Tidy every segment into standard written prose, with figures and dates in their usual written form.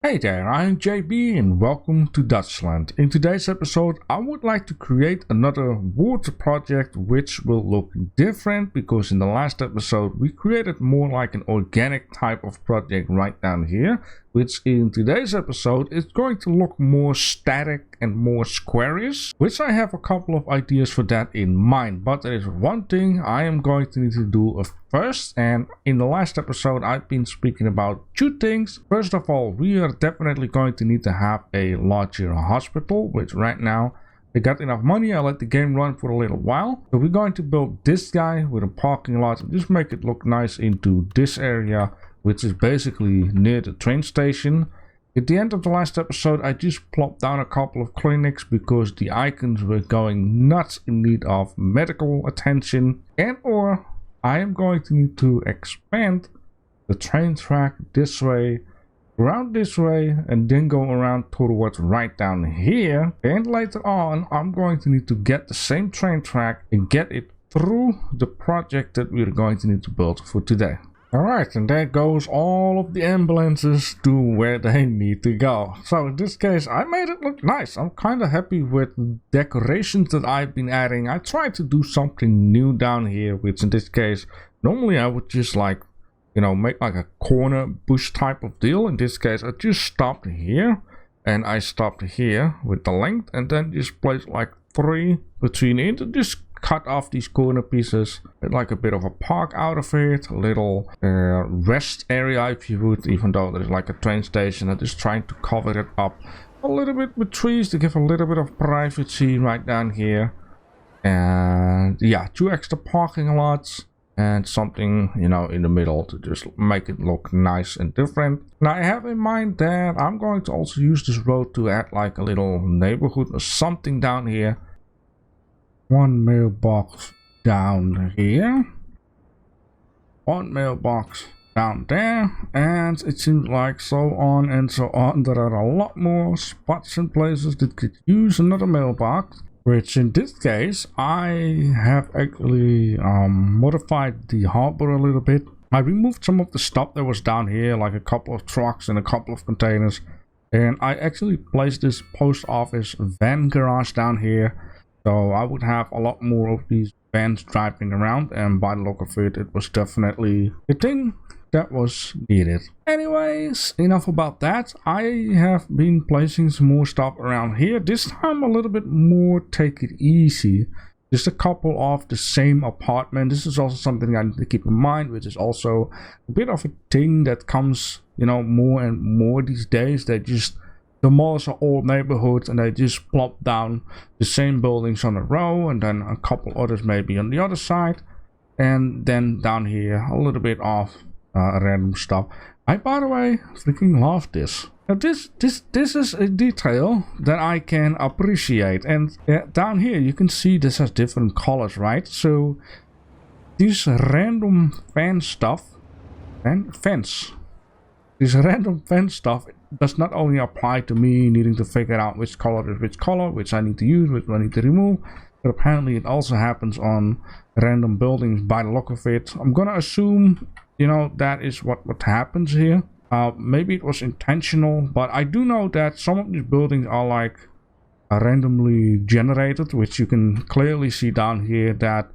Hey there, I'm JB and welcome to Dutchland. In today's episode, I would like to create another water project which will look different because in the last episode we created more like an organic type of project right down here, which in today's episode is going to look more static and more squarish, which I have a couple of ideas for that in mind. But there is one thing I am going to need to do first, and in the last episode I've been speaking about two things. First of all, we are definitely going to need to have a larger hospital, which right now they got enough money. I let the game run for a little while. So we're going to build this guy with a parking lot and just make it look nice into this area, which is basically near the train station. At the end of the last episode, I just plopped down a couple of clinics because the icons were going nuts in need of medical attention, and or I am going to need to expand the train track this way, around this way, and then go around towards right down here. And later on, I'm going to need to get the same train track and get it through the project that we're going to need to build for today. Alright, and there goes all of the ambulances to where they need to go. So in this case, I made it look nice. I'm kind of happy with the decorations that I've been adding. I tried to do something new down here, which in this case, normally I would just like, you know, make like a corner bush type of deal. In this case, I just stopped here and I stopped here with the length and then just placed like 3 between it and just cut off these corner pieces, like a bit of a park out of it, a little rest area if you would, even though there's like a train station. I'm just trying to cover it up a little bit with trees to give a little bit of privacy right down here. And yeah, 2 extra parking lots and something, you know, in the middle to just make it look nice and different. Now I have in mind that I'm going to also use this road to add like a little neighborhood or something down here. 1 mailbox down here, 1 mailbox down there, and it seems like so on and so on. There are a lot more spots and places that could use another mailbox, which in this case I have actually modified the harbor a little bit. I removed some of the stuff that was down here, like a couple of trucks and a couple of containers, and I actually placed this post office van garage down here. So I would have a lot more of these vans driving around, and by the look of it, it was definitely the thing that was needed. Anyways, enough about that. I have been placing some more stuff around here. This time a little bit more take it easy. Just a couple of the same apartment. This is also something I need to keep in mind, which is also a bit of a thing that comes, you know, more and more these days. They just demolish old neighborhoods and they just plop down the same buildings on a row, and then a couple others maybe on the other side, and then down here a little bit of random stuff. I, by the way, freaking love this. Now this is a detail that I can appreciate, and down here you can see this has different colors, right? So this random fan stuff and fence. This random fence stuff does not only apply to me needing to figure out which color is which color, which I need to use, which I need to remove, but apparently it also happens on random buildings by the look of it. I'm gonna assume, you know, that is what happens here. Maybe it was intentional, but I do know that some of these buildings are like randomly generated, which you can clearly see down here that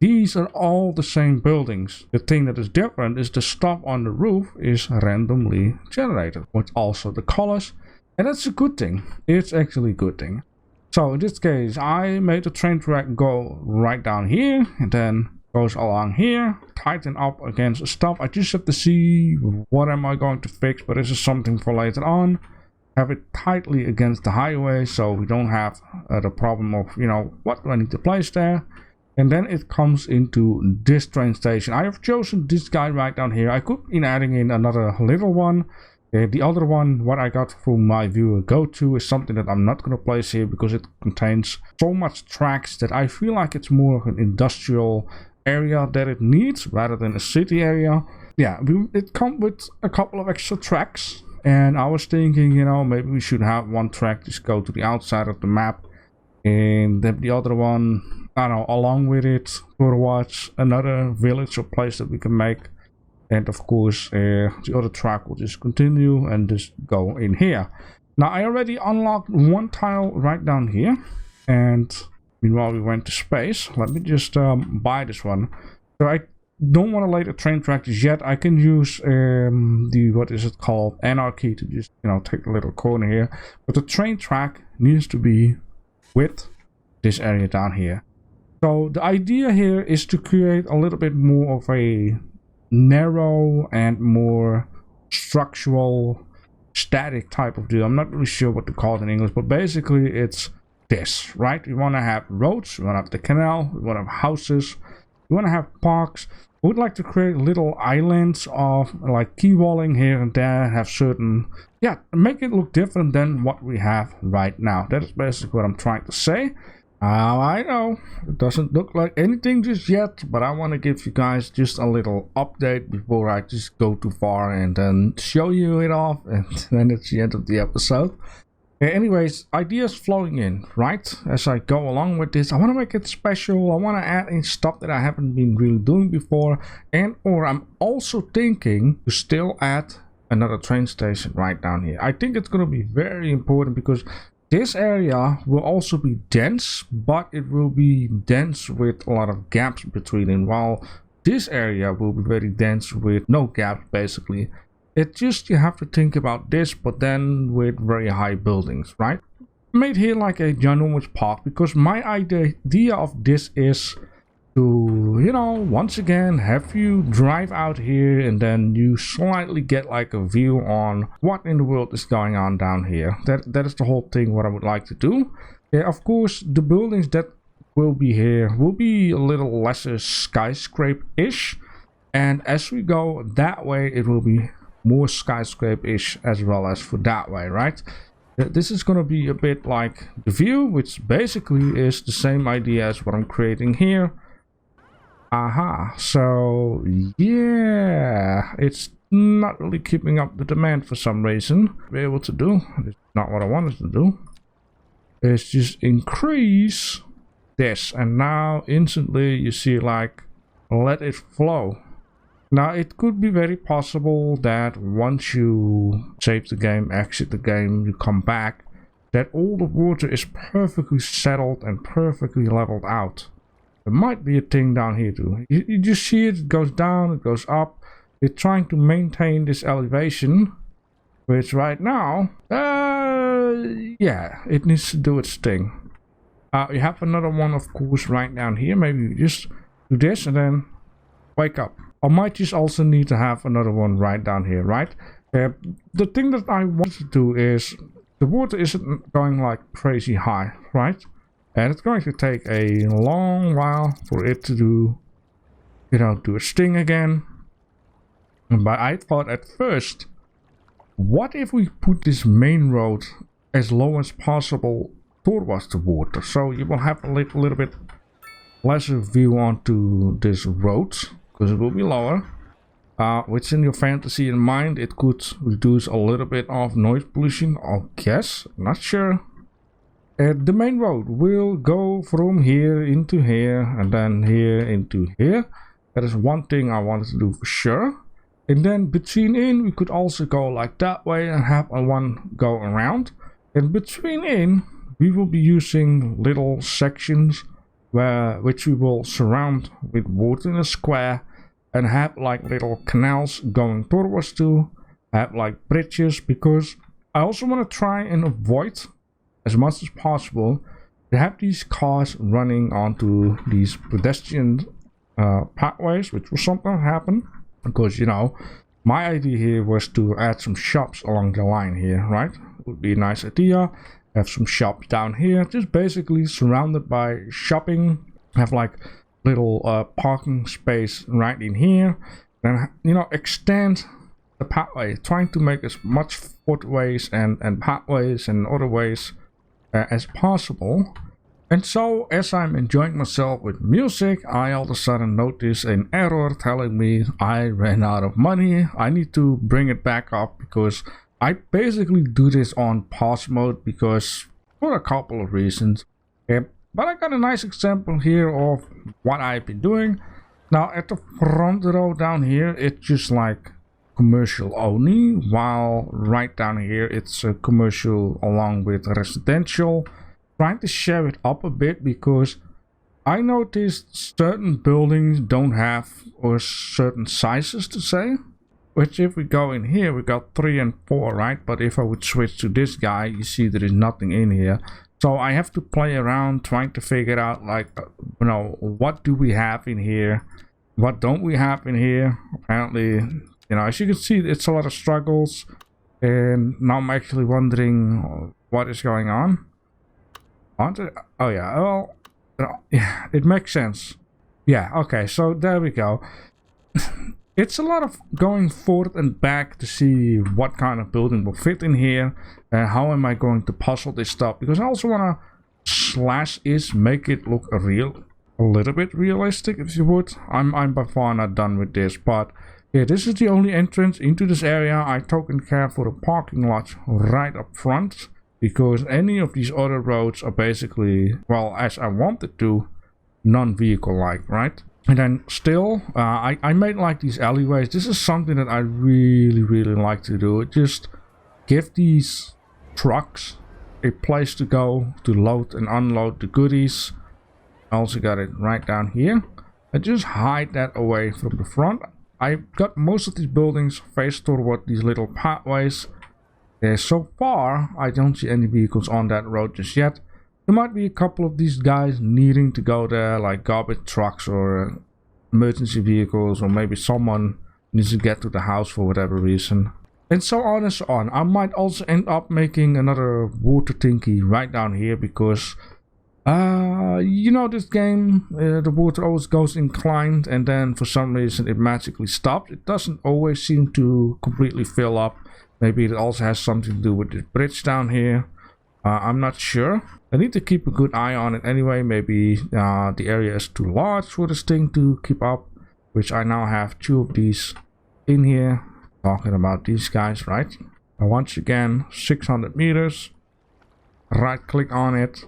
these are all the same buildings. The thing that is different is the stuff on the roof is randomly generated, with also the colors, and that's a good thing. It's actually a good thing. So in this case, I made the train track go right down here, and then goes along here, tighten up against the stuff. I just have to see what am I going to fix, but this is something for later on. Have it tightly against the highway so we don't have the problem of, you know, what do I need to place there. And then it comes into this train station. I have chosen this guy right down here. I could be adding in another little one. The other one, what I got from my viewer go-to, is something that I'm not going to place here because it contains so much tracks that I feel like it's more of an industrial area that it needs rather than a city area. Yeah, it comes with a couple of extra tracks. And I was thinking, you know, maybe we should have one track just go to the outside of the map. And then the other one, I don't know, along with it, towards another village or place that we can make. And of course, the other track will just continue and just go in here. Now, I already unlocked one tile right down here. And meanwhile, we went to space. Let me just buy this one. So I don't want to lay the train track just yet. I can use the, what is it called, Anarchy, to just, you know, take a little corner here. But the train track needs to be with this area down here. So the idea here is to create a little bit more of a narrow and more structural, static type of deal. I'm not really sure what to call it in English, but basically it's this, right? We want to have roads, we want to have the canal, we want to have houses, we want to have parks. We would like to create little islands of like key walling here and there, have certain, yeah, make it look different than what we have right now. That is basically what I'm trying to say. I know it doesn't look like anything just yet, but I want to give you guys just a little update before I just go too far and then show you it off, and then it's the end of the episode. Anyways, ideas flowing in, right? As I go along with this, I want to make it special. I want to add in stuff that I haven't been really doing before, and or I'm also thinking to still add another train station right down here. I think it's going to be very important because this area will also be dense, but it will be dense with a lot of gaps between it, while this area will be very dense with no gaps basically. It just, you have to think about this, but then with very high buildings, right? Made here like a ginormous park, because my idea of this is to, you know, once again have you drive out here and then you slightly get like a view on what in the world is going on down here. That is the whole thing what I would like to do. Yeah, of course the buildings that will be here will be a little lesser skyscraper-ish, and as we go that way it will be more skyscraper-ish as well as for that way, right? This is going to be a bit like the view, which basically is the same idea as what I'm creating here. Aha, so yeah, it's not really keeping up the demand for some reason. Be able to do, it's not what I wanted to do. It's just increase this, and now instantly you see like let it flow. Now it could be very possible that once you save the game, exit the game, you come back, that all the water is perfectly settled and perfectly leveled out. There might be a thing down here too. You just see it goes down, it goes up. It's trying to maintain this elevation, which right now, yeah, it needs to do its thing. You have another one, of course, right down here. Maybe you just do this and then wake up. I might just also need to have another one right down here, right? The thing that I want to do is the water isn't going like crazy high, right? And it's going to take a long while for it to do, you know, do its thing again. But I thought at first, what if we put this main road as low as possible towards the water? So you will have a little bit lesser view onto this road, because it will be lower. Which in your fantasy in mind, it could reduce a little bit of noise pollution, I guess. Not sure. The main road will go from here into here and then here into here. That is one thing I wanted to do for sure. And then between we could also go like that way and have one go around. And between we will be using little sections which we will surround with water in a square and have like little canals going towards to, have like bridges, because I also want to try and avoid as much as possible to have these cars running onto these pedestrian pathways, which will sometimes happen, because, you know, my idea here was to add some shops along the line here, right? It would be a nice idea. Have some shops down here, just basically surrounded by shopping, have like little parking space right in here, then, you know, extend the pathway, trying to make as much footways and pathways and other ways as possible. And so as I'm enjoying myself with music, I all of a sudden notice an error telling me I ran out of money. I need to bring it back up, because I basically do this on pause mode because for a couple of reasons. But I got a nice example here of what I've been doing. Now at the front row down here, it's just like commercial only, while right down here it's commercial along with residential. Trying to share it up a bit because I noticed certain buildings don't have or certain sizes to say. Which if we go in here, we got 3 and 4, right? But if I would switch to this guy, you see there is nothing in here. So I have to play around trying to figure out, like, you know, what do we have in here? What don't we have in here? Apparently, you know, as you can see, it's a lot of struggles. And now I'm actually wondering what is going on. Oh yeah, well, yeah, it makes sense. Yeah, okay, so there we go. It's a lot of going forth and back to see what kind of building will fit in here and how am I going to puzzle this stuff, because I also want to make it look a little bit realistic, if you would. I'm by far not done with this, but yeah, this is the only entrance into this area. I taken care for the parking lot right up front, because any of these other roads are basically, well, as I wanted to, non-vehicle like, right? And then still, I made like these alleyways. This is something that I really like to do. Just give these trucks a place to go to load and unload the goodies. I also got it right down here. And just hide that away from the front. I got most of these buildings faced toward these little pathways. So far, I don't see any vehicles on that road just yet. There might be a couple of these guys needing to go there, like garbage trucks or emergency vehicles, or maybe someone needs to get to the house for whatever reason. And so on and so on. I might also end up making another water tanky right down here because, you know, this game, the water always goes inclined and then for some reason it magically stops. It doesn't always seem to completely fill up. Maybe it also has something to do with the bridge down here. I'm not sure. I need to keep a good eye on it anyway. Maybe the area is too large for this thing to keep up, which I now have 2 of these in here. Talking about these guys, right? And once again, 600 meters. Right click on it.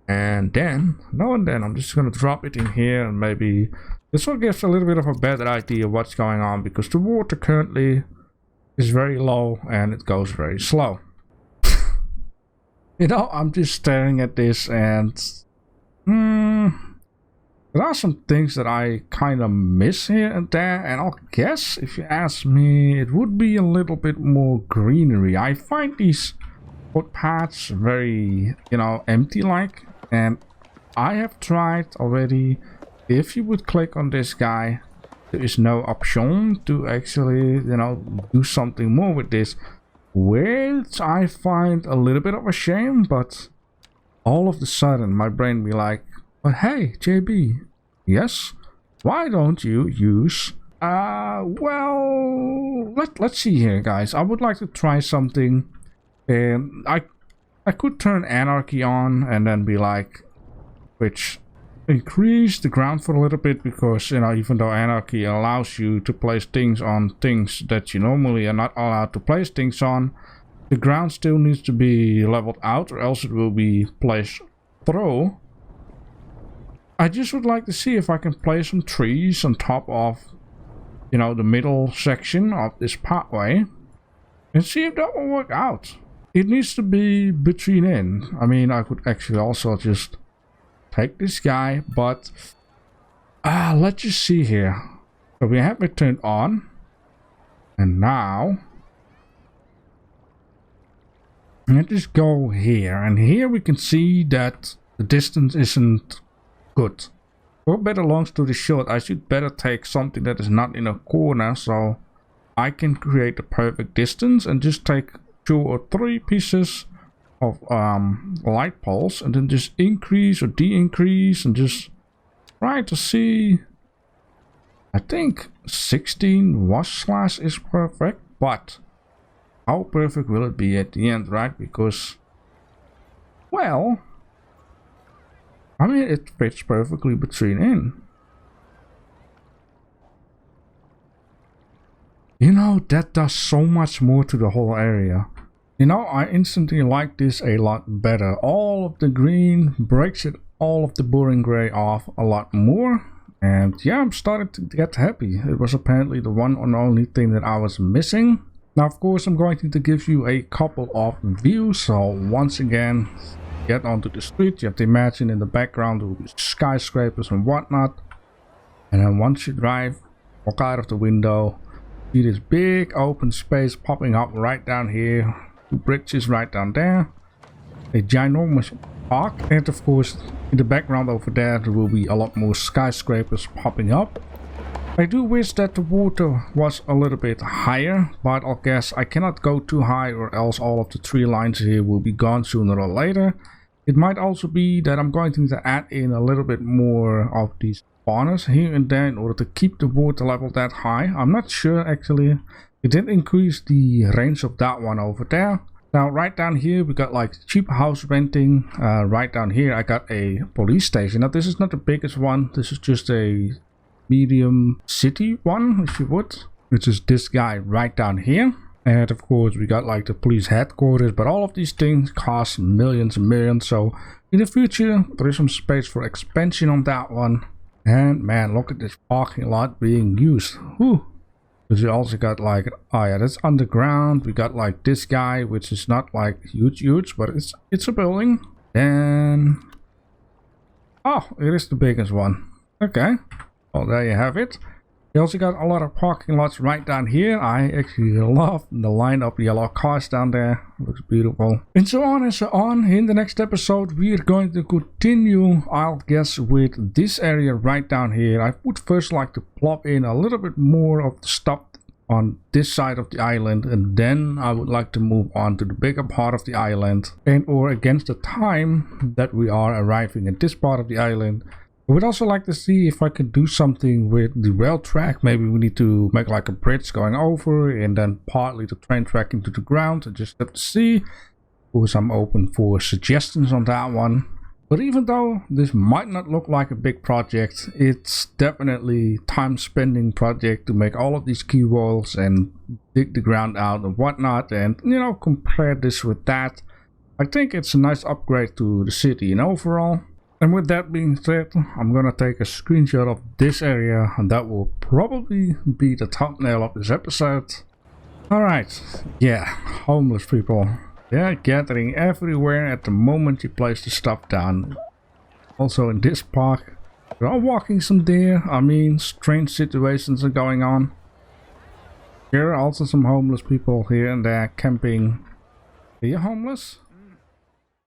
And then I'm just going to drop it in here, and maybe this will give a little bit of a better idea of what's going on, because the water currently is very low and it goes very slow. You know, I'm just staring at this and there are some things that I kind of miss here and there, and I'll guess, if you ask me, it would be a little bit more greenery. I find these footpaths very, you know, empty like, and I have tried already. If you would click on this guy, there is no option to actually, you know, do something more with this. Which I find a little bit of a shame, but all of a sudden my brain be like, but hey, JB, yes, why don't you use, well, let's see here, guys. I would like to try something, and I could turn Anarchy on and then be like, which increase the ground for a little bit, because, you know, even though Anarchy allows you to place things on things that you normally are not allowed to place things on, the ground still needs to be leveled out, or else it will be placed through. I just would like to see if I can place some trees on top of, you know, the middle section of this pathway, and see if that will work out. It needs to be between in. I mean, I could actually also just take this guy, but let's just see here. So we have it turned on, and now let's just go here, and here we can see that the distance isn't good. Or better, long story short, I should better take something that is not in a corner, so I can create the perfect distance, and just take 2 or 3 pieces of light poles, and then just increase or de-increase, and just try to see. I think 16 wash/ is perfect, but how perfect will it be at the end, right? Because, well, I mean, it fits perfectly between in. You know, that does so much more to the whole area. You know, I instantly like this a lot better. All of the green breaks it, all of the boring gray off a lot more. And yeah, I'm starting to get happy. It was apparently the one and only thing that I was missing. Now, of course, I'm going to give you a couple of views. So once again, get onto the street. You have to imagine in the background there will be skyscrapers and whatnot. And then once you drive, walk out of the window, see this big open space popping up right down here. 2 bridges right down there. A ginormous park. And of course, in the background over there, there will be a lot more skyscrapers popping up. I do wish that the water was a little bit higher, but I guess I cannot go too high or else all of the tree lines here will be gone sooner or later. It might also be that I'm going to add in a little bit more of these spawners here and there in order to keep the water level that high. I'm not sure actually. It did increase the range of that one over there. Now right down here we got like cheap house renting. Right down here I got a police station. Now this is not the biggest one. This is just a medium city one, if you would, which is this guy right down here. And of course we got like the police headquarters, but all of these things cost millions and millions. So in the future there is some space for expansion on that one. And man, look at this parking lot being used. Whew. Because you also got like, oh yeah, that's underground. We got like this guy, which is not like huge, but it's a building. And oh, it is the biggest one. Okay. Well, there you have it. You also got a lot of parking lots right down here. I actually love the line of yellow cars down there. Looks beautiful. And so on and so on. In the next episode, we are going to continue, I'll guess, with this area right down here. I would first like to plop in a little bit more of the stuff on this side of the island, and then I would like to move on to the bigger part of the island. And or against the time that we are arriving at this part of the island, I would also like to see if I could do something with the rail track. Maybe we need to make like a bridge going over and then partly the train track into the ground. I just have to see. Of course, I'm open for suggestions on that one. But even though this might not look like a big project, it's definitely time spending project to make all of these key walls and dig the ground out and whatnot. And, you know, compare this with that. I think it's a nice upgrade to the city and overall. And with that being said, I'm gonna take a screenshot of this area, and that will probably be the thumbnail of this episode. Alright, yeah, homeless people. They're gathering everywhere at the moment you place the stuff down. Also in this park, there are walking some deer. I mean, strange situations are going on. Here are also some homeless people here and there camping. Are you homeless?